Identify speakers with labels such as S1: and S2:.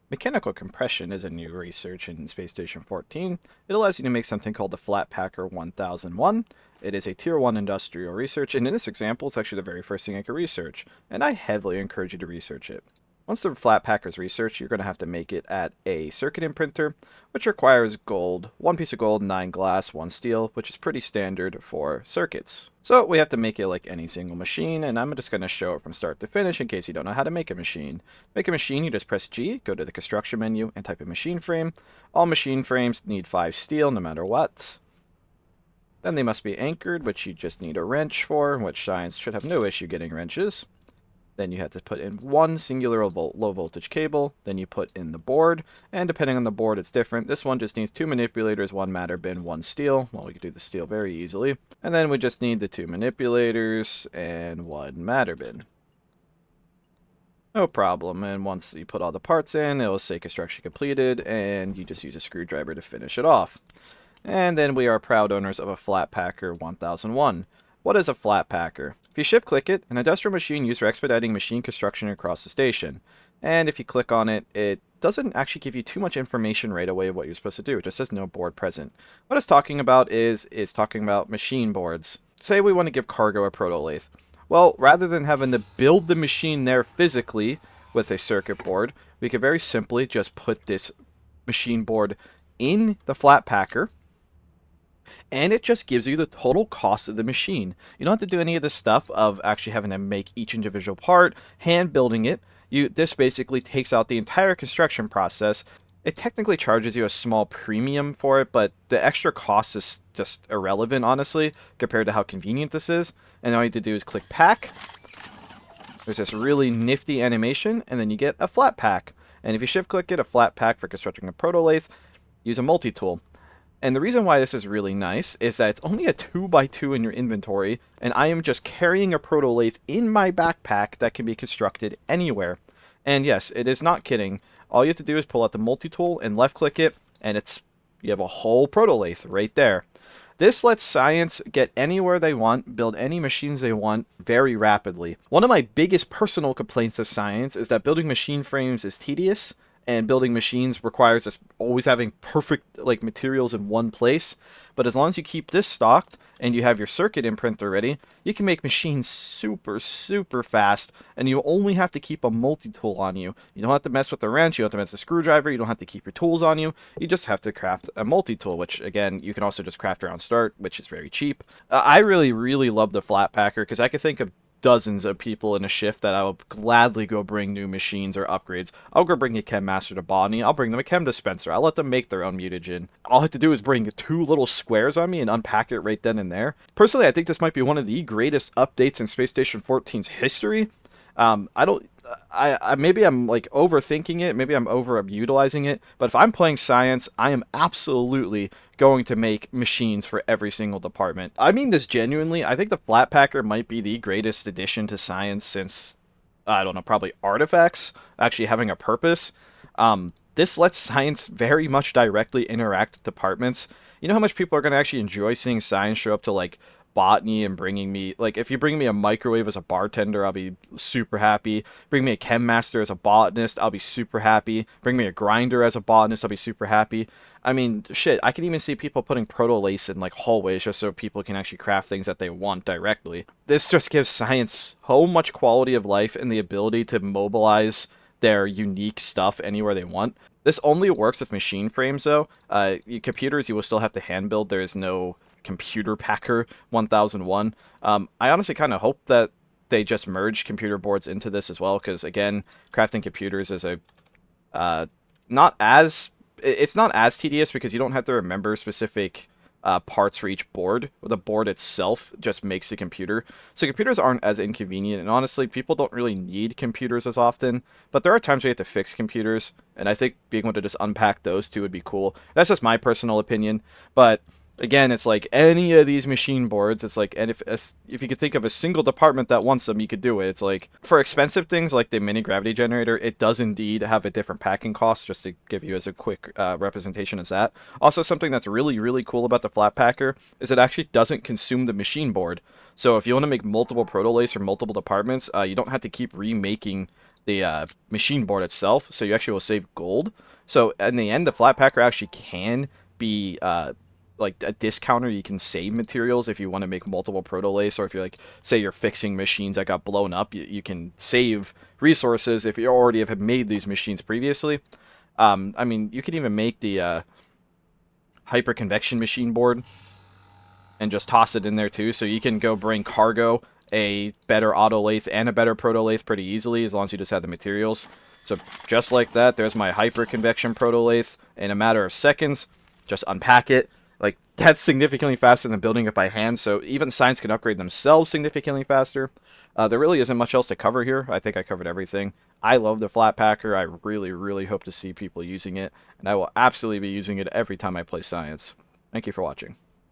S1: Mechanical compression is a new research in Space Station 14. It allows you to make something called the Flatpacker 1001. It is a Tier 1 industrial research, and in this example, it's actually the very first thing I could research, and I heavily encourage you to research it. Once the Flatpacker is researched, you're going to have to make it at a circuit imprinter, which requires gold, 1 piece of gold, 9 glass, 1 steel, which is pretty standard for circuits. So we have to make it like any single machine, and I'm just going to show it from start to finish in case you don't know how to make a machine. Make a machine, you just press G, go to the construction menu, and type in machine frame. All machine frames need 5 steel no matter what. Then they must be anchored, which you just need a wrench for, which Science should have no issue getting wrenches. Then you have to put in one singular low voltage cable. Then you put in the board, and depending on the board, it's different. This one just needs 2 manipulators, 1 matter bin, 1 steel. Well, we can do the steel very easily. And then we just need the 2 manipulators and 1 matter bin. No problem. And once you put all the parts in, it will say construction completed, and you just use a screwdriver to finish it off. And then we are proud owners of a Flatpacker 1001. What is a Flatpacker? If you shift click it, an industrial machine used for expediting machine construction across the station. And if you click on it, it doesn't actually give you too much information right away of what you're supposed to do. It just says no board present. What it's talking about is talking about machine boards. Say we want to give cargo a proto lathe. Well, rather than having to build the machine there physically with a circuit board, we could very simply just put this machine board in the Flatpacker, and it just gives you the total cost of the machine. You don't have to do any of the stuff of actually having to make each individual part, hand building it. This basically takes out the entire construction process. It technically charges you a small premium for it, but the extra cost is just irrelevant, honestly, compared to how convenient this is. And all you have to do is click pack. There's this really nifty animation, and then you get a flat pack. And if you shift click it, a flat pack for constructing a proto lathe, use a multi-tool. And the reason why this is really nice is that it's only a 2x2 in your inventory, and I am just carrying a proto lathe in my backpack that can be constructed anywhere. And yes, it is not kidding. All you have to do is pull out the multi-tool and left-click it, and you have a whole proto lathe right there. This lets Science get anywhere they want, build any machines they want very rapidly. One of my biggest personal complaints of Science is that building machine frames is tedious, and building machines requires us always having perfect materials in one place. But as long as you keep this stocked and you have your circuit imprinter ready, you can make machines super fast, and you only have to keep a multi-tool on you. You don't have to mess with the wrench, you don't have to mess with the screwdriver, you don't have to keep your tools on you. You just have to craft a multi-tool, which again, you can also just craft around start, which is very cheap. I really love the Flatpacker because I could think of dozens of people in a shift that I will gladly go bring new machines or upgrades. I'll go bring a Chem Master to Bonnie. I'll bring them a Chem Dispenser. I'll let them make their own mutagen. All I have to do is bring 2 little squares on me and unpack it right then and there. Personally, I think this might be one of the greatest updates in Space Station 14's history. Maybe I'm overthinking it, maybe I'm overutilizing it, but if I'm playing Science, I am absolutely going to make machines for every single department. I mean this genuinely. I think the Flatpacker might be the greatest addition to Science since, I don't know, probably Artifacts actually having a purpose. This lets Science very much directly interact with departments. You know how much people are going to actually enjoy seeing Science show up to botany and bringing me, if you bring me a microwave as a bartender, I'll be super happy. Bring me a Chem Master as a botanist, I'll be super happy. Bring me a grinder as a botanist, I'll be super happy. I mean, shit, I can even see people putting proto lathe in hallways just so people can actually craft things that they want directly. This just gives Science so much quality of life and the ability to mobilize their unique stuff anywhere they want. This only works with machine frames though. Computers you will still have to hand build. There is no Computer Packer 1001. I honestly kind of hope that they just merge computer boards into this as well, because again, crafting computers is it's not as tedious because you don't have to remember specific parts for each board. The board itself just makes a computer. So computers aren't as inconvenient, and honestly, people don't really need computers as often, but there are times where you have to fix computers, and I think being able to just unpack those two would be cool. That's just my personal opinion, but again, it's like any of these machine boards, it's like, and if you could think of a single department that wants them, you could do it. It's like, for expensive things like the mini gravity generator, it does indeed have a different packing cost, just to give you as a quick representation as that. Also, something that's really cool about the Flatpacker is it actually doesn't consume the machine board. So if you want to make multiple proto lathes for multiple departments, you don't have to keep remaking machine board itself, so you actually will save gold. So in the end, the Flatpacker actually can be like a discounter. You can save materials if you want to make multiple protolace, or if you're like, say you're fixing machines that got blown up, you can save resources if you already have made these machines previously. I mean, you could even make the hyperconvection machine board and just toss it in there too, so you can go bring cargo, a better auto lathe, and a better proto lathe pretty easily, as long as you just have the materials. So just like that, there's my hyper convection proto lathe. In a matter of seconds, just unpack it. Like, that's significantly faster than building it by hand, so even signs can upgrade themselves significantly faster. There really isn't much else to cover here. I think I covered everything. I love the Flatpacker. I really, really hope to see people using it, and I will absolutely be using it every time I play Science. Thank you for watching.